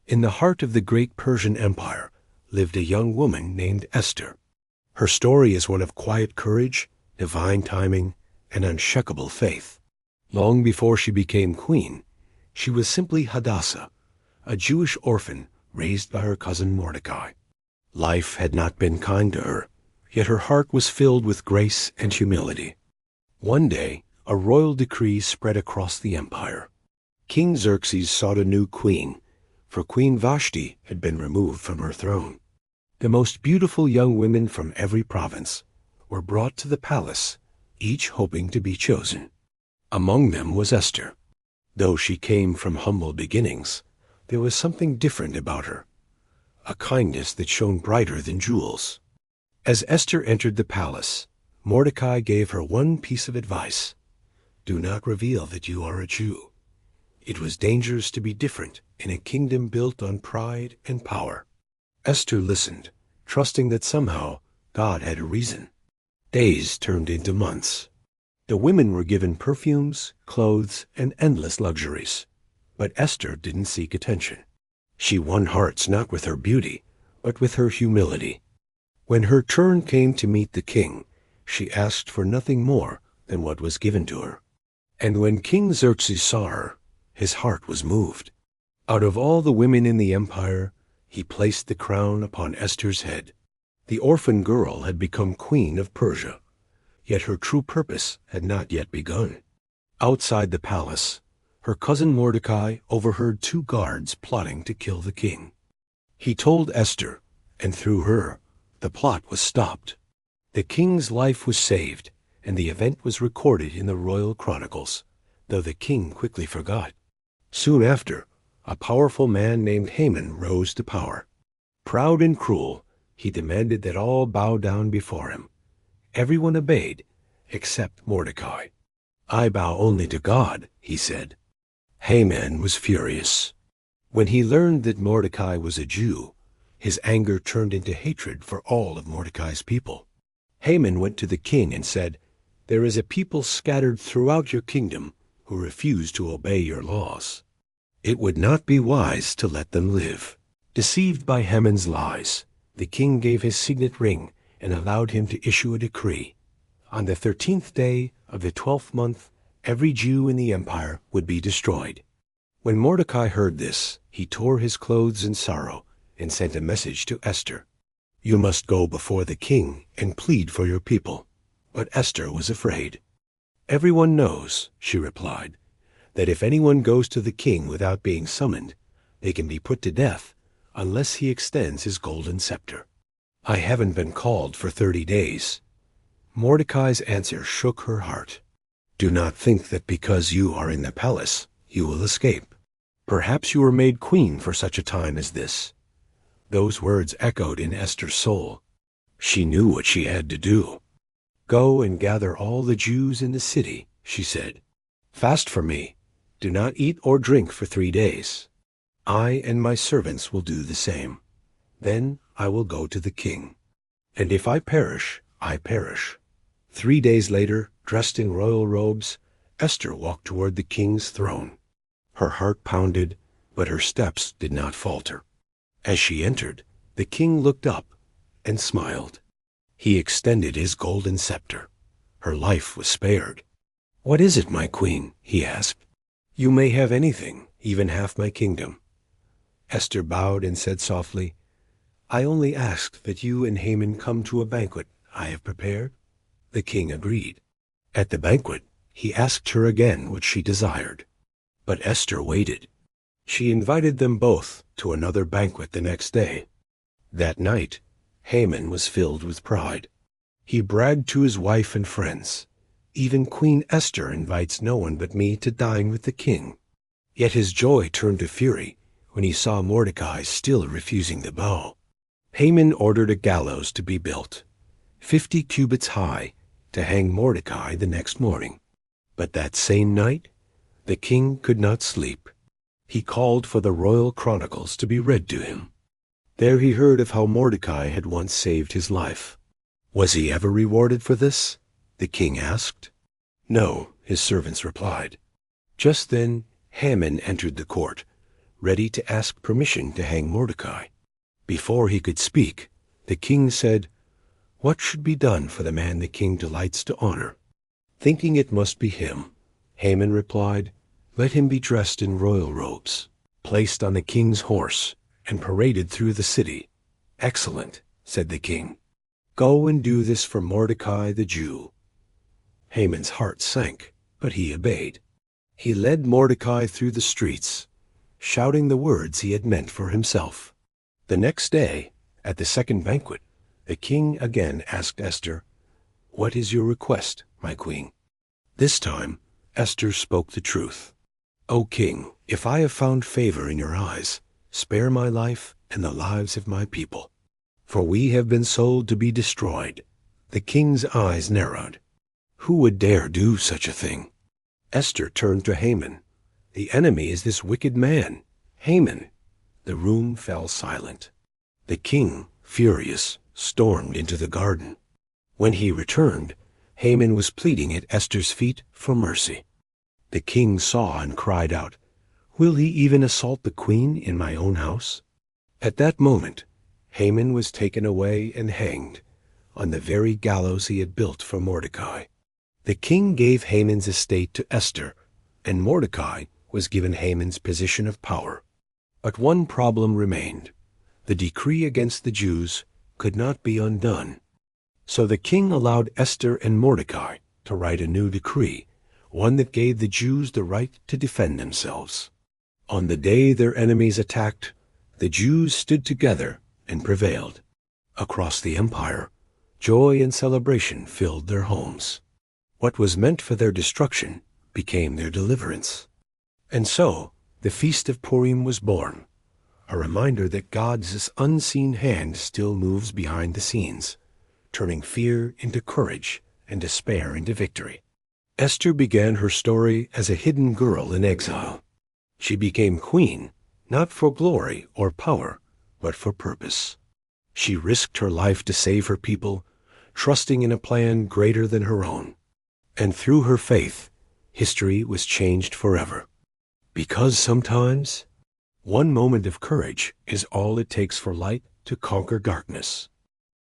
In the heart of the great Persian Empire lived a young woman named Esther. Her story is one of quiet courage, divine timing, and unshakable faith. Long before she became queen, she was simply Hadassah, a Jewish orphan raised by her cousin Mordecai. Life had not been kind to her, yet her heart was filled with grace and humility. One day, a royal decree spread across the empire. King Xerxes sought a new queen, for Queen Vashti had been removed from her throne. The most beautiful young women from every province were brought to the palace, each hoping to be chosen. Among them was Esther. Though she came from humble beginnings, there was something different about her, a kindness that shone brighter than jewels. As Esther entered the palace, Mordecai gave her one piece of advice: do not reveal that you are a Jew. It was dangerous to be different in a kingdom built on pride and power. Esther listened, trusting that somehow God had a reason. Days turned into months. The women were given perfumes, clothes, and endless luxuries. But Esther didn't seek attention. She won hearts not with her beauty, but with her humility. When her turn came to meet the king, she asked for nothing more than what was given to her. And when King Xerxes saw her, his heart was moved. Out of all the women in the empire, he placed the crown upon Esther's head. The orphan girl had become queen of Persia, yet her true purpose had not yet begun. Outside the palace, her cousin Mordecai overheard two guards plotting to kill the king. He told Esther, and through her, the plot was stopped. The king's life was saved, and the event was recorded in the royal chronicles, though the king quickly forgot. Soon after, a powerful man named Haman rose to power. Proud and cruel, he demanded that all bow down before him. Everyone obeyed, except Mordecai. I bow only to God, he said. Haman was furious. When he learned that Mordecai was a Jew, his anger turned into hatred for all of Mordecai's people. Haman went to the king and said, "There is a people scattered throughout your kingdom who refuse to obey your laws. It would not be wise to let them live." Deceived by Haman's lies, the king gave his signet ring and allowed him to issue a decree. On the 13th day of the 12th month, every Jew in the empire would be destroyed. When Mordecai heard this, he tore his clothes in sorrow and sent a message to Esther. "You must go before the king and plead for your people." But Esther was afraid. "Everyone knows," she replied, "that if anyone goes to the king without being summoned, they can be put to death unless he extends his golden scepter. I haven't been called for 30 days. Mordecai's answer shook her heart. "Do not think that because you are in the palace, you will escape. Perhaps you were made queen for such a time as this." Those words echoed in Esther's soul. She knew what she had to do. "Go and gather all the Jews in the city," she said. "Fast for me. Do not eat or drink for 3 days. I and my servants will do the same. Then I will go to the king. And if I perish, I perish." 3 days later, dressed in royal robes, Esther walked toward the king's throne. Her heart pounded, but her steps did not falter. As she entered, the king looked up and smiled. He extended his golden scepter. Her life was spared. "What is it, my queen?" he asked. "You may have anything, even half my kingdom." Esther bowed and said softly, "I only ask that you and Haman come to a banquet I have prepared." The king agreed. At the banquet, he asked her again what she desired. But Esther waited. She invited them both to another banquet the next day. That night, Haman was filled with pride. He bragged to his wife and friends, "Even Queen Esther invites no one but me to dine with the king." Yet his joy turned to fury when he saw Mordecai still refusing to bow. Haman ordered a gallows to be built, 50 cubits high, to hang Mordecai the next morning. But that same night, the king could not sleep. He called for the royal chronicles to be read to him. There he heard of how Mordecai had once saved his life. Was he ever rewarded for this? The king asked. No, his servants replied. Just then Haman entered the court, ready to ask permission to hang Mordecai. Before he could speak, the king said, "What should be done for the man the king delights to honor?" Thinking it must be him, Haman replied, "Let him be dressed in royal robes, placed on the king's horse, and paraded through the city." "Excellent," said the king. "Go and do this for Mordecai the Jew." Haman's heart sank, but he obeyed. He led Mordecai through the streets, shouting the words he had meant for himself. The next day, at the second banquet, the king again asked Esther, "What is your request, my queen?" This time, Esther spoke the truth. "O king, if I have found favor in your eyes, spare my life and the lives of my people. For we have been sold to be destroyed." The king's eyes narrowed. Who would dare do such a thing? Esther turned to Haman. "The enemy is this wicked man, Haman." The room fell silent. The king, furious, stormed into the garden. When he returned, Haman was pleading at Esther's feet for mercy. The king saw and cried out, "Will he even assault the queen in my own house?" At that moment, Haman was taken away and hanged on the very gallows he had built for Mordecai. The king gave Haman's estate to Esther, and Mordecai was given Haman's position of power. But one problem remained. The decree against the Jews could not be undone. So the king allowed Esther and Mordecai to write a new decree, one that gave the Jews the right to defend themselves. On the day their enemies attacked, the Jews stood together and prevailed. Across the empire, joy and celebration filled their homes. What was meant for their destruction became their deliverance. And so, the Feast of Purim was born, a reminder that God's unseen hand still moves behind the scenes, turning fear into courage and despair into victory. Esther began her story as a hidden girl in exile. She became queen, not for glory or power, but for purpose. She risked her life to save her people, trusting in a plan greater than her own. And through her faith, history was changed forever. Because sometimes, one moment of courage is all it takes for light to conquer darkness.